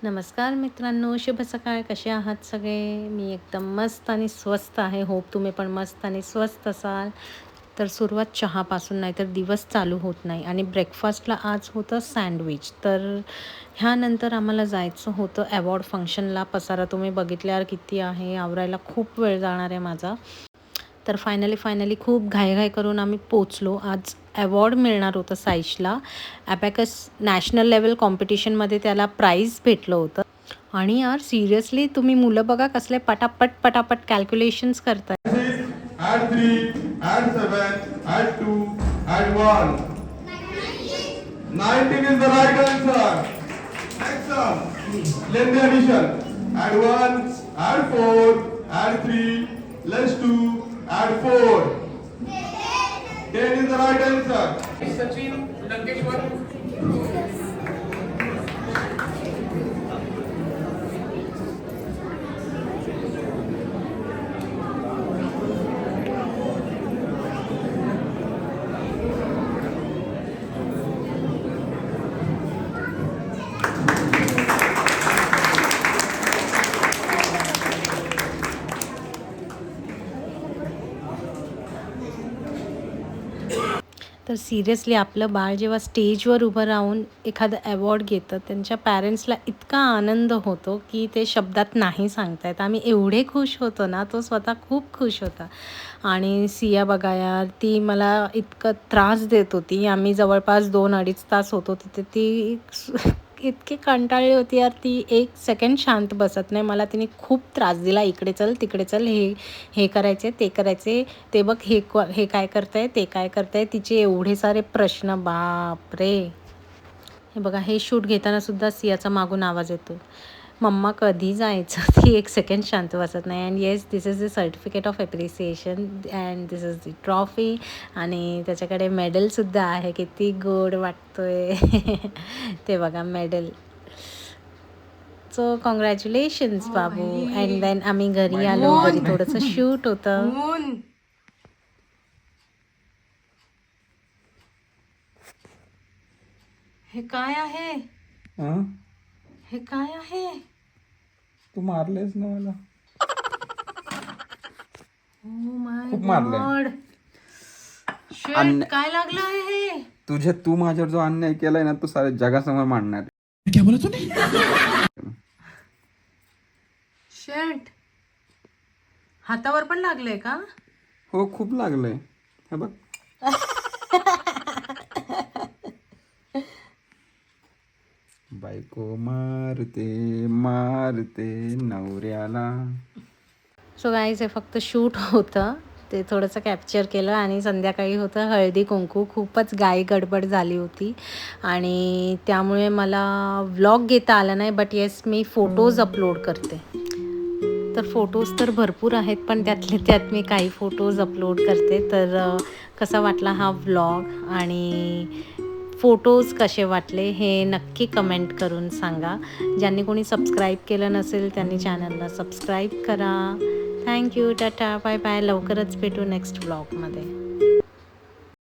नमस्कार मित्रांनो, शुभ सकाळ. कसे आहात सगळे? मी एकदम मस्त आणि स्वस्त आहे. होप तुम्ही पण मस्त आणि स्वस्त असाल. तर सुरुवात चहापासून, नाही तर दिवस चालू होत नाही. आणि ब्रेकफास्टला आज होतं सँडविच. तर ह्यानंतर आम्हाला जायचं होतं अवॉर्ड फंक्शनला. पसारा तुम्ही बघितल्यावर किती आहे, आवरायला खूप वेळ जाणार आहे माझा. तर फायनली खूप घाईघाई करून आम्ही पोचलो. आज अवॉर्ड मिळणार होतं साईशला. ॲबॅकस नॅशनल लेवल कॉम्पिटिशनमध्ये त्याला प्राईज भेटलं होतं. आणि यार सिरियसली तुम्ही मुलं बघा कसले पटापट कॅल्क्युलेशन्स करताय. Add 3, add 7, add 2, add 1. 19 is the right answer. Next sum. Lengthy addition. Add 1, add 4, add 3, less 2, add 4. 10 is the right answer. Sachin Lankeshwar. तर सिरियसली आपलं बाळ जेव्हा स्टेजवर उभं राहून एखादं अवॉर्ड घेतं, त्यांच्या पॅरेंट्सला इतका आनंद होतो की ते शब्दात नाही सांगता येत. आम्ही एवढे खुश होतो ना, तो स्वतः खूप खुश होता. आणि सिया बघा यार, ती मला इतकं त्रास देत होती. आम्ही जवळपास 2-2.5 तास होतो तिथे. ती इतकी कंटाळली होती यार, ती एक सेकंड शांत बसत नाही. मला तिने खूप त्रास दिला. इकडे चल, तिकडे चल, हे हे करायचे, ते करायचे, ते बघ, हे काय करताय, ते काय करताय. तिचे एवढे सारे प्रश्न, बापरे. हे बघा, हे शूट घेताना सुद्धा सियाचा मागून आवाज येतो, मम्मा कधी जायचं. ती एक सेकंड शांत बसत नाही. And yes, this is the certificate of appreciation and this is the trophy. आणि त्याच्याकडे मेडलसुद्धा आहे. किती गोड वाटतोय. ते बघा मेडल. सो कॉंग्रॅच्युलेशन्स बाबू. अँड देन आम्ही घरी आलो. घरी थोडंसं शूट होतं. हे काय आहे? हे काय आहे? तू मारलेस ना मला. ओ माय खूप मारलंय. गॉड. शिट, काय लागलं आहे हे? तू माझ्यावर जो अन्याय केलाय ना, तू साऱ्या जगासमोर मांडणार. शिट, हातावर पण लागलंय का? हो, खूप लागलंय. हे बघ. बायको मारते नवऱ्याला. सो गाईज, हे फक्त शूट होतं. ते थोडंसं कॅप्चर केलं. आणि संध्याकाळी होतं हळदी कुंकू. खूपच घाई गडबड झाली होती आणि त्यामुळे मला व्लॉग घेता आला नाही. But yes, me photos upload करते. तर फोटोज तर भरपूर आहेत, पण त्यातले त्यात मी काही फोटोज अपलोड करते. तर कसा वाटला हा व्लॉग आणि फोटोज कसे वाटले हे नक्की कमेंट करून सांगा. ज्यांनी कोणी सबस्क्राईब केलं नसेल त्यांनी चॅनलला सबस्क्राईब करा. थँक्यू. Tata, bye bye. लवकरच भेटू नेक्स्ट व्लॉगमध्ये.